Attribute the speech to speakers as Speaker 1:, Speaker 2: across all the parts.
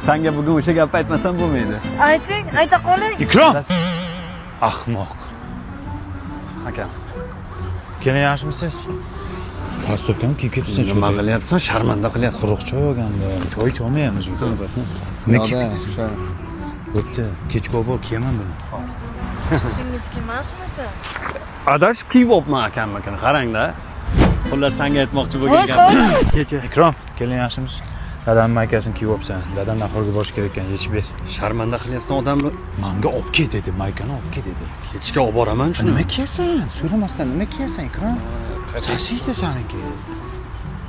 Speaker 1: Senga bugun o'sha gapni aytmasam bo'lmaydi.
Speaker 2: Ayting, ayta qoling.
Speaker 3: Ikrom! Ahmoq.
Speaker 1: Akam.
Speaker 3: Keling, yaxshimisiz? Pastovkani kiyib ketibsan.
Speaker 1: Nima qilyapsan? Sharmanda qilyapsan.
Speaker 3: Quruq choy olganda. Choy icholmayapmiz.
Speaker 1: Yo'da, o'sha
Speaker 3: bo'pti. Kechki obor kiyaman buni.
Speaker 2: Sizingizniki emasmidi?
Speaker 1: adashib kiyib olibman akamnikini, qarang-da. Xullas senga aytmoqchi bo'lgan
Speaker 2: Xo'sh,
Speaker 1: gapim.
Speaker 2: xo'sh.
Speaker 1: Kecha
Speaker 3: Ikrom, keling, yaxshimisiz? Dadam maykasini kiyib olibsan. Dadam nahorga borish kerak ekan, yechib ber.
Speaker 1: sharmanda qilyapsan odamni.
Speaker 3: Menga olib ket dedi, maykani olib ket dedi.
Speaker 1: Kechga olib boraman shuni.
Speaker 3: Nima kiyasan? So'ramasdan nima kiyasan, Ikrom? Sasiydi saniki.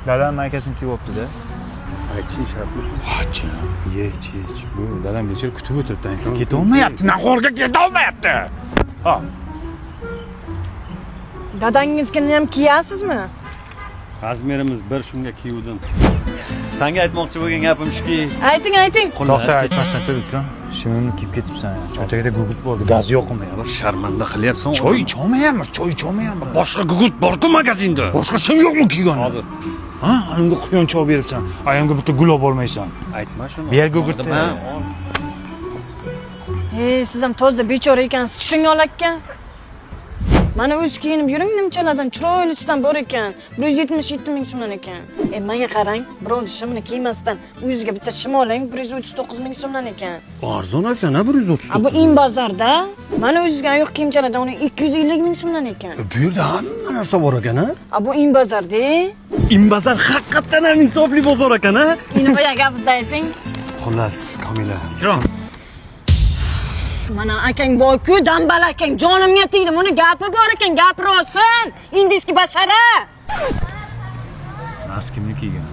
Speaker 3: Dadam maykasini kiyib olibdi-da.
Speaker 1: Aytishing shartmi?
Speaker 3: Acha, yech. Bu dadam bechora kutib o'tiribdi. Ketolmayapti, nahorga ketolmayapti. Ha.
Speaker 2: Dadangizga ham kiyasizmi?
Speaker 1: Razmerimiz bir shunga kiyuvdim. Senga aytmoqchi bo'lgan gapim shuki.
Speaker 2: Ayting.
Speaker 3: To'xta, aytmasdan tur, Ikrom. Shimimni kiyib ketibsan. Cho'chagida gugurt bo'ldi, gaz yo'qmi?
Speaker 1: Sharmanda qilyapsan.
Speaker 3: Choy icholmayapmiz, choy icholmayapmiz.
Speaker 1: Boshqa gugurt bor-ku magazinda.
Speaker 3: Boshqa sim yo'qmi kiygan?
Speaker 1: Hozir.
Speaker 3: Ha, unga quyoncha olib beribsan. Ayamga bitta gul olib bormaysan.
Speaker 1: Aytma shuni.
Speaker 3: Bu yerga gugurtni.
Speaker 2: Hey, siz ham toza bechora ekansiz, tushunga olakkan. Mana o'zi kiyinib yuring, nimchalardan chiroylisidan bor ekan. 177 ming so'mdan ekan. Menga qarang, biror shimni kiymasdan o'ziga bitta shim oling, 139 ming so'mdan ekan.
Speaker 1: Arzon ekan-a 130.
Speaker 2: Bu in bozorda. Mana o'ziga oyoq kiyimchalardan uni 250 ming so'mdan ekan.
Speaker 1: Bu yerda hamma narsa bor ekan-a?
Speaker 2: Bu in bozorda.
Speaker 1: Inbazar haqiqatdan ham insofli bozor ekan-a?
Speaker 2: Ini qo'ya gapingizni ayting.
Speaker 1: Xullas, Komila.
Speaker 3: Ikrom.
Speaker 2: Mana akang boy-ku, dambal akang jonimga tegdi. Buni gapi bor ekan, gapira olsin. Indiyski bashara.
Speaker 3: Nas kimni kiygan?